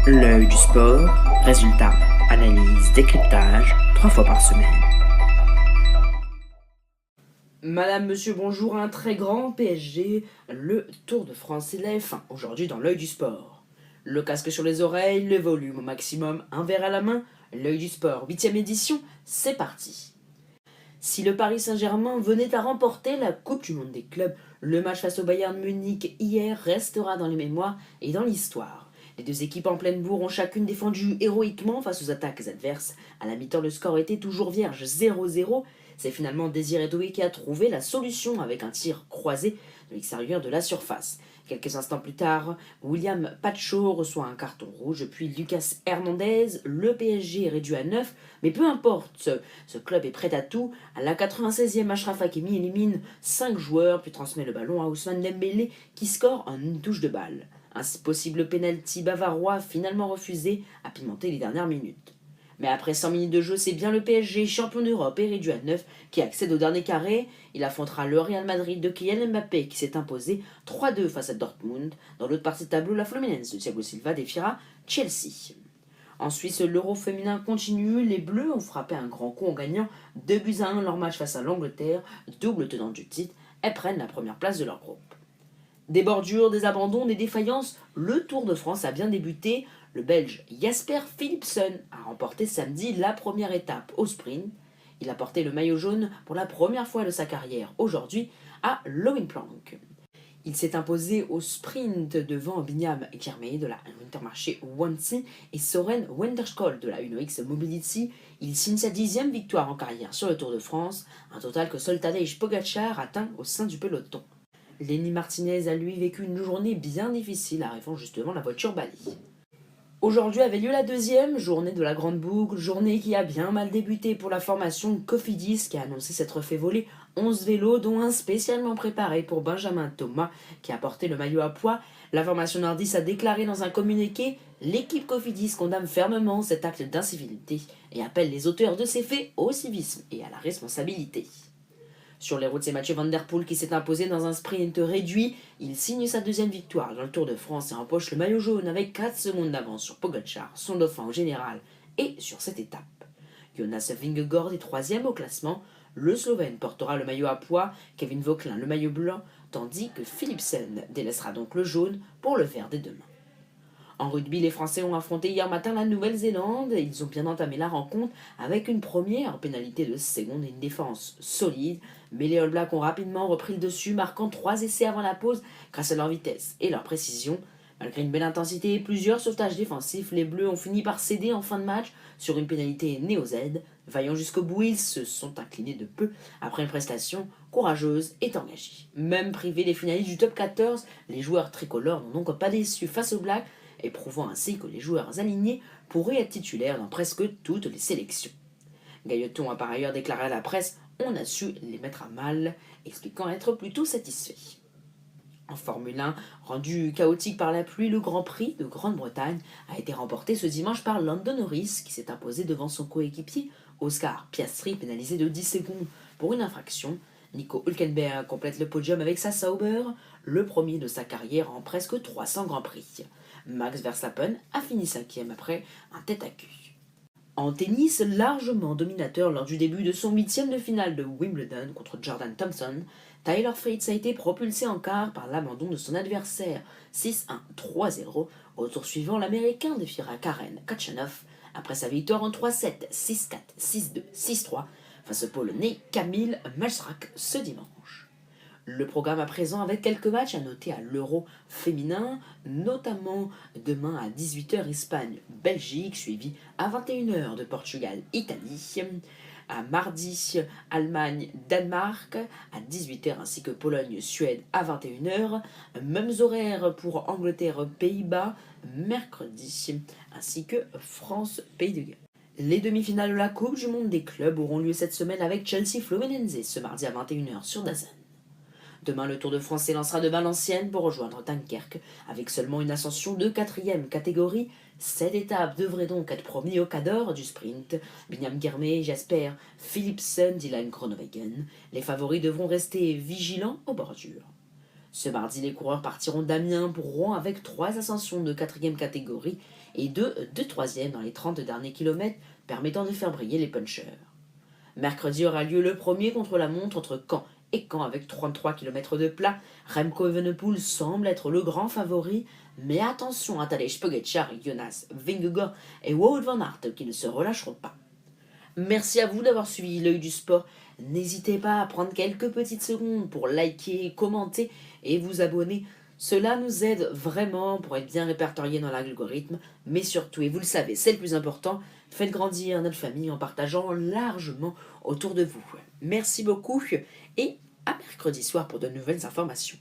L'œil du sport, résultats, analyse, décryptage, 3 fois par semaine. Madame, monsieur, bonjour, un très grand PSG, le Tour de France, il a fin aujourd'hui dans l'œil du sport. Le casque sur les oreilles, le volume au maximum, un verre à la main, l'œil du sport, 8e édition, c'est parti. Si le Paris Saint-Germain venait à remporter la Coupe du Monde des clubs, le match face au Bayern Munich hier restera dans les mémoires et dans l'histoire. Les deux équipes en pleine bourre ont chacune défendu héroïquement face aux attaques adverses. À la mi-temps, le score était toujours vierge, 0-0. C'est finalement Désiré Doué qui a trouvé la solution avec un tir croisé de l'extérieur de la surface. Quelques instants plus tard, William Pacho reçoit un carton rouge, puis Lucas Hernandez, le PSG est réduit à 9, mais peu importe, ce club est prêt à tout. À la 96e, Achraf Hakimi élimine 5 joueurs, puis transmet le ballon à Ousmane Dembélé qui score en une touche de balle. Un possible penalty bavarois finalement refusé a pimenté les dernières minutes. Mais après 100 minutes de jeu, c'est bien le PSG, champion d'Europe et réduit à 9, qui accède au dernier carré. Il affrontera le Real Madrid de Kylian Mbappé qui s'est imposé 3-2 face à Dortmund. Dans l'autre partie de tableau, la Fluminense de Thiago Silva défiera Chelsea. En Suisse, l'Euro féminin continue. Les Bleus ont frappé un grand coup en gagnant 2-1 leur match face à l'Angleterre, double tenant du titre. Elles prennent la première place de leur groupe. Des bordures, des abandons, des défaillances, le Tour de France a bien débuté. Le Belge Jasper Philipsen a remporté samedi la première étape au sprint. Il a porté le maillot jaune pour la première fois de sa carrière aujourd'hui à Lowenplank. Il s'est imposé au sprint devant Binyam Girmay de la Intermarché Wannsee et Soren Wenderskold de la UNOX Mobility. Il signe sa 10e victoire en carrière sur le Tour de France, un total que seul Tadej Pogacar atteint au sein du peloton. Lenny Martinez a lui vécu une journée bien difficile, arrivant justement la voiture Bali. Aujourd'hui avait lieu la 2e journée de la Grande Boucle, journée qui a bien mal débuté pour la formation Cofidis qui a annoncé s'être fait voler 11 vélos, dont un spécialement préparé pour Benjamin Thomas qui a porté le maillot à pois. La formation nordiste a déclaré dans un communiqué « L'équipe Cofidis condamne fermement cet acte d'incivilité et appelle les auteurs de ces faits au civisme et à la responsabilité ». Sur les routes, c'est Mathieu Van Der Poel qui s'est imposé dans un sprint réduit. Il signe sa 2e victoire dans le Tour de France et empoche le maillot jaune avec 4 secondes d'avance sur Pogacar, son dauphin au général, et sur cette étape. Jonas Vingegaard est 3e au classement. Le Slovène portera le maillot à pois, Kevin Vauquelin le maillot blanc, tandis que Philipsen délaissera donc le jaune pour le vert des deux mains. En rugby, les Français ont affronté hier matin la Nouvelle-Zélande. Ils ont bien entamé la rencontre avec une première pénalité de seconde et une défense solide. Mais les All Blacks ont rapidement repris le dessus, marquant 3 essais avant la pause grâce à leur vitesse et leur précision. Malgré une belle intensité et plusieurs sauvetages défensifs, les Bleus ont fini par céder en fin de match sur une pénalité néo-Z. Vaillant jusqu'au bout, ils se sont inclinés de peu après une prestation courageuse et engagée. Même privés des finalistes du top 14, les joueurs tricolores n'ont donc pas déçu face aux Blacks, et prouvant ainsi que les joueurs alignés pourraient être titulaires dans presque toutes les sélections. Gailleton a par ailleurs déclaré à la presse « On a su les mettre à mal », expliquant être plutôt satisfait. En Formule 1, rendu chaotique par la pluie, le Grand Prix de Grande-Bretagne a été remporté ce dimanche par Lando Norris, qui s'est imposé devant son coéquipier Oscar Piastri, pénalisé de 10 secondes pour une infraction. Nico Hülkenberg complète le podium avec sa Sauber, le premier de sa carrière en presque 300 Grands Prix. Max Verstappen a fini 5e après un tête-à-queue. En tennis, largement dominateur lors du début de son 8e de finale de Wimbledon contre Jordan Thompson, Tyler Fritz a été propulsé en quart par l'abandon de son adversaire 6-1, 3-0. Au tour suivant, l'Américain défiera Karen Khachanov après sa victoire en 3-7, 6-4, 6-2, 6-3 face au Polonais Kamil Majchrzak ce dimanche. Le programme à présent avec quelques matchs à noter à l'Euro féminin, notamment demain à 18h Espagne-Belgique, suivi à 21h de Portugal-Italie, à mardi Allemagne-Danemark, à 18h ainsi que Pologne-Suède à 21h, mêmes horaires pour Angleterre-Pays-Bas, mercredi, ainsi que France-Pays de Galles. Les demi-finales de la Coupe du Monde des clubs auront lieu cette semaine avec Chelsea-Fluminense ce mardi à 21h sur DAZN. Demain, le Tour de France s'élancera de Valenciennes pour rejoindre Dunkerque. Avec seulement une ascension de 4e catégorie, 7 étapes devraient donc être promis au cadre du sprint. Binyam Girmay, Jasper Philipsen, Dylan Groenewegen. Les favoris devront rester vigilants aux bordures. Ce mardi, les coureurs partiront d'Amiens pour Rouen avec 3 ascensions de 4e catégorie et 2 de 3e dans les 30 derniers kilomètres, permettant de faire briller les punchers. Mercredi aura lieu le premier contre-la-montre entre Caen et Caen avec 33 km de plat. Remco Evenepoel semble être le grand favori, mais attention à Tadej Pogačar, Jonas Vingegaard et Wout van Aert qui ne se relâcheront pas. Merci à vous d'avoir suivi l'œil du sport. N'hésitez pas à prendre quelques petites secondes pour liker, commenter et vous abonner. Cela nous aide vraiment pour être bien répertorié dans l'algorithme, mais surtout, et vous le savez, c'est le plus important, faites grandir notre famille en partageant largement autour de vous. Merci beaucoup et à mercredi soir pour de nouvelles informations.